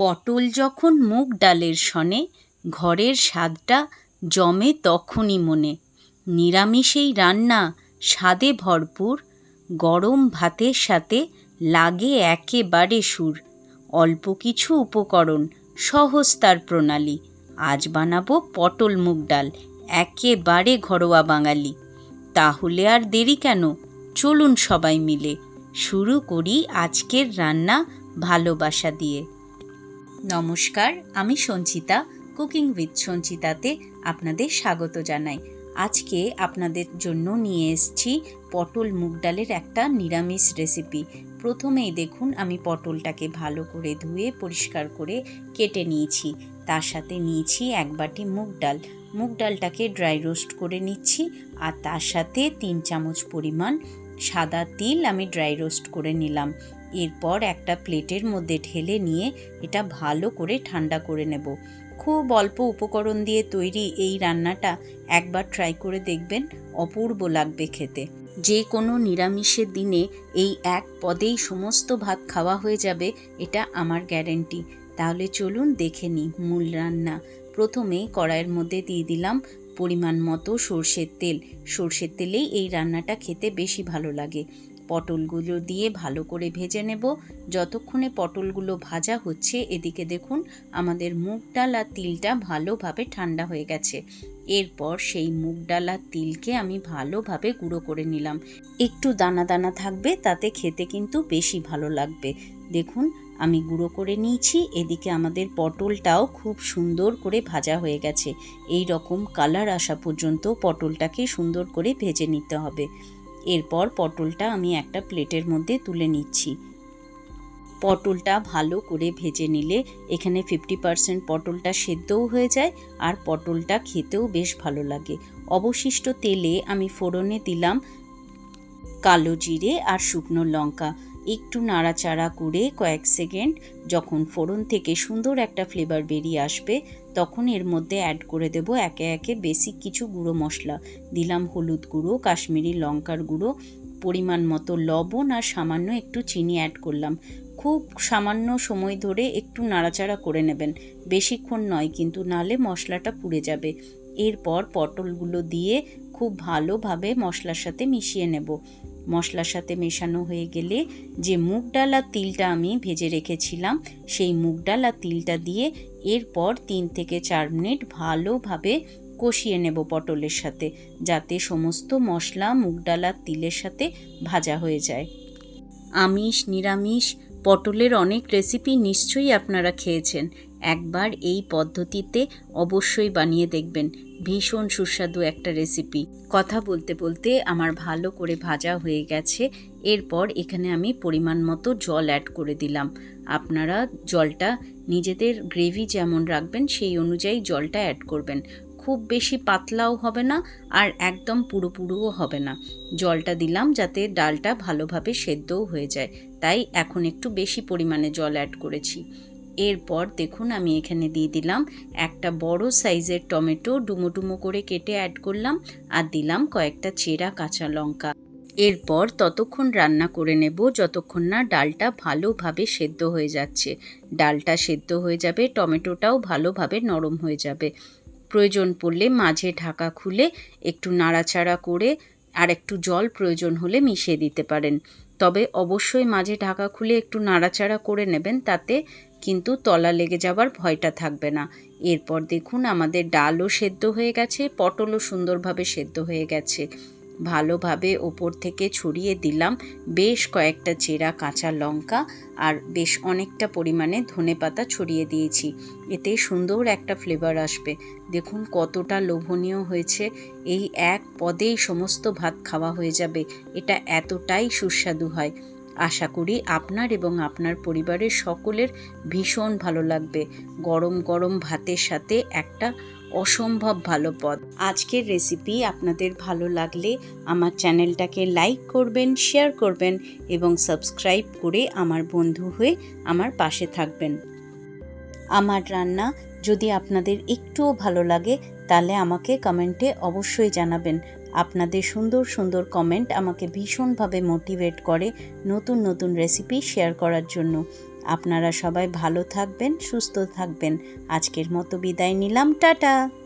পটল যখন মুগ ডালের সনে, ঘরের স্বাদটা জমে তখনই মনে। নিরামিষ এই রান্না স্বাদে ভরপুর, গরম ভাতের সাথে লাগে একেবারে সুর। অল্প কিছু উপকরণ, সহজ তার প্রণালী। আজ বানাবো পটল মুগ ডাল, একেবারে ঘরোয়া বাঙালি। তাহলে আর দেরি কেন, চলুন সবাই মিলে শুরু করি আজকের রান্না ভালোবাসা দিয়ে। নমস্কার, আমি সঞ্চিতা, কুকিং উইথ সঞ্চিতাতে আপনাদের স্বাগত জানাই। আজকে আপনাদের জন্য নিয়ে এসেছি পটল মুগ ডালের একটা নিরামিষ রেসিপি। প্রথমেই দেখুন আমি পটলটাকে ভালো করে ধুয়ে পরিষ্কার করে কেটে নিয়েছি। তার সাথে নিয়েছি 1 বাটি মুগ ডাল। মুগ ডালটাকে ড্রাই রোস্ট করে নিচ্ছি, আর তার সাথে 3 চামচ পরিমাণ সাদা তিল আমি ড্রাই রোস্ট করে নিলাম। এরপর একটা প্লেটের মধ্যে ঢেলে নিয়ে এটা ভালো করে ঠান্ডা করে নেব। খুব অল্প উপকরণ দিয়ে তৈরি এই রান্নাটা একবার ট্রাই করে দেখবেন, অপূর্ব লাগবে খেতে। যে কোনো নিরামিষের দিনে এই এক পদেই সমস্ত ভাত খাওয়া হয়ে যাবে, এটা আমার গ্যারেন্টি। তাহলে চলুন দেখে নিই মূল রান্না। প্রথমেই কড়াইয়ের মধ্যে দিয়ে দিলাম পরিমাণ মতো সর্ষের তেল। সর্ষের তেলেই এই রান্নাটা খেতে বেশি ভালো লাগে। পটলগুলো দিয়ে ভালো করে ভেজে নেব। যতক্ষণে পটলগুলো ভাজা হচ্ছে, এদিকে দেখুন আমাদের মুগ ডাল আর তিলটা ভালোভাবে ঠান্ডা হয়ে গেছে। এরপর সেই মুগ ডাল আর তিলকে আমি ভালোভাবে গুঁড়ো করে নিলাম। একটু দানা দানা থাকবে, তাতে খেতে কিন্তু বেশি ভালো লাগবে। দেখুন আমি গুঁড়ো করে নিয়েছি। এদিকে আমাদের পটলটাও খুব সুন্দর করে ভাজা হয়ে গেছে। এই রকম কালার আসা পর্যন্ত পটলটাকে সুন্দর করে ভেজে নিতে হবে। এরপর পটলটা আমি একটা প্লেটের মধ্যে তুলে নিচ্ছি। পটলটা ভালো করে ভেজে নিলে এখানে 50% পটলটা সেদ্ধও হয়ে যায়, আর পটলটা খেতেও বেশ ভালো লাগে। অবশিষ্ট তেলে আমি ফোড়নে দিলাম কালো জিরে আর শুকনো লঙ্কা। একটু নাড়াচাড়া করে কয়েক সেকেন্ড যখন ফোড়ন থেকে সুন্দর একটা ফ্লেভার বেরিয়ে আসবে, তখন এর মধ্যে অ্যাড করে দেব একে একে বেসিক কিছু গুঁড়ো মশলা। দিলাম হলুদ গুঁড়ো, কাশ্মীরি লঙ্কার গুঁড়ো, পরিমাণ মতো লবণ আর সামান্য একটু চিনি অ্যাড করলাম। খুব সামান্য সময় ধরে একটু নাড়াচাড়া করে নেবেন, বেশিক্ষণ নয় কিন্তু, নাহলে মশলাটা পুড়ে যাবে। এরপর পটলগুলো দিয়ে খুব ভালোভাবে মশলার সাথে মিশিয়ে নেব। মশলার সাথে মেশানো হয়ে গেলে যে মুগ ডাল আর তিলটা আমি ভেজে রেখেছিলাম, সেই মুগ ডাল আর তিলটা দিয়ে এরপর 3 থেকে 4 মিনিট ভালোভাবে কষিয়ে নেব পটলের সাথে, যাতে সমস্ত মশলা মুগ ডাল আর তিলের সাথে ভাজা হয়ে যায়। আমিষ নিরামিষ পটলের অনেক রেসিপি নিশ্চয়ই আপনারা খেয়েছেন। একবার এই পদ্ধতিতে অবশ্যই বানিয়ে দেখবেন, ভীষণ সুস্বাদু একটা রেসিপি। কথা বলতে বলতে আমার ভালো করে ভাজা হয়ে গেছে। এরপর এখানে আমি পরিমাণ মতো জল অ্যাড করে দিলাম। আপনারা জলটা নিজেদের গ্রেভি যেমন রাখবেন সেই অনুযায়ী জলটা অ্যাড করবেন। খুব বেশি পাতলাও হবে না, আর একদম পুরোপুরিও হবে না। জলটা দিলাম যাতে ডালটা ভালোভাবে সেদ্ধও হয়ে যায়, তাই এখন একটু বেশি পরিমাণে জল অ্যাড করেছি। এরপর দেখুন আমি এখানে দিয়ে দিলাম একটা বড় সাইজের টমেটো, ডুমো ডুমো করে কেটে অ্যাড করলাম, আর দিলাম কয়েকটা চেরা কাঁচা লঙ্কা। এরপর ততক্ষণ রান্না করে নেব যতক্ষণ না ডালটা ভালোভাবে সেদ্ধ হয়ে যাচ্ছে। ডালটা সেদ্ধ হয়ে যাবে, টমেটোটাও ভালোভাবে নরম হয়ে যাবে। প্রয়োজন পড়লে মাঝে ঢাকা খুলে একটু নাড়াচাড়া করে আর একটু জল প্রয়োজন হলে মিশিয়ে দিতে পারেন। তবে অবশ্যই মাঝে ঢাকা খুলে একটু নাড়াচাড়া করে নেবেন, তাতে কিন্তু তলা লেগে যাবার ভয়টা থাকবে না। এরপর দেখুন আমাদের ডালও সেদ্ধ হয়ে গেছে, পটলও সুন্দরভাবে সেদ্ধ হয়ে গেছে। ভালোভাবে ওপর থেকে ছড়িয়ে দিলাম বেশ কয়েকটা চেরা কাঁচা লঙ্কা, আর বেশ অনেকটা পরিমাণে ধনেপাতা ছড়িয়ে দিয়েছি। এতে সুন্দর একটা ফ্লেভার আসবে। দেখুন কতটা লোভনীয় হয়েছে। এই এক পদেই সমস্ত ভাত খাওয়া হয়ে যাবে, এটা এতটাই সুস্বাদু হয়। আশা করি আপনার এবং আপনার পরিবারের সকলের ভীষণ ভালো লাগবে। গরম গরম ভাতের সাথে একটা অসম্ভব ভালো পদ। আজকের রেসিপি আপনাদের ভালো লাগলে আমার চ্যানেলটাকে লাইক করবেন, শেয়ার করবেন এবং সাবস্ক্রাইব করে আমার বন্ধু হয়ে আমার পাশে থাকবেন। আমার রান্না যদি আপনাদের একটুও ভালো লাগে, তাহলে আমাকে কমেন্টে অবশ্যই জানাবেন। আপনাদের সুন্দর সুন্দর কমেন্ট আমাকে ভীষণভাবে মোটিভেট করে নতুন নতুন রেসিপি শেয়ার করার জন্য। আপনারা সবাই ভালো থাকবেন, সুস্থ থাকবেন। আজকের মতো বিদায় নিলাম, টাটা।